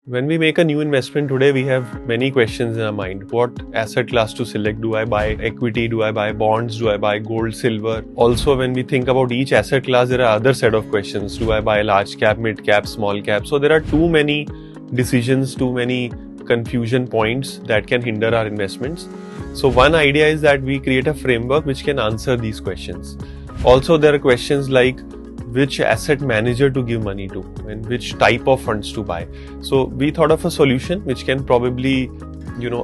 When we make a new investment today, we have many questions in our mind. What asset class to select? Do I buy equity? Do I buy bonds? Do I buy gold, silver? Also, when we think about each asset class, there are other set of questions. Do I buy large cap, mid cap, small cap? So there are too many decisions, too many confusion points that can hinder our investments. So one idea is that we create a framework which can answer these questions. Also, there are questions like which asset manager to give money to and which type of funds to buy. So we thought of a solution which can probably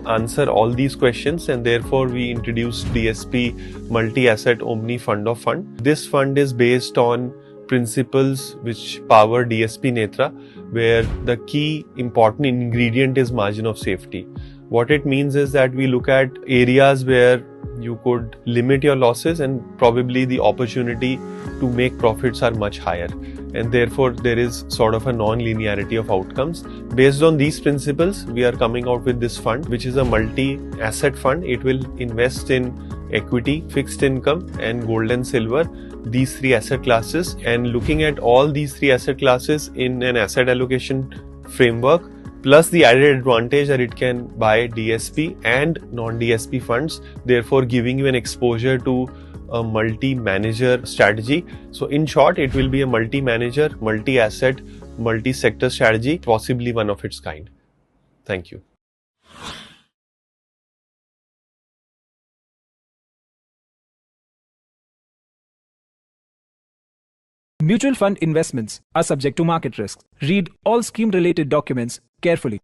answer all these questions, and therefore we introduced DSP Multi-Asset Omni Fund of Fund. This fund is based on principles which power DSP Netra, where the key important ingredient is margin of safety. What it means is that we look at areas where you could limit your losses and probably the opportunity to make profits are much higher, and therefore there is sort of a non-linearity of outcomes. Based on these principles, we are coming out with this fund, which is a multi-asset fund. It will invest in equity, fixed income and gold and silver, these three asset classes, and looking at all these three asset classes in an asset allocation framework, plus the added advantage that it can buy DSP and non-DSP funds, therefore giving you an exposure to a multi-manager strategy. So in short, it will be a multi-manager, multi-asset, multi-sector strategy, possibly one of its kind. Thank you. Mutual fund investments are subject to market risks. Read all scheme-related documents carefully.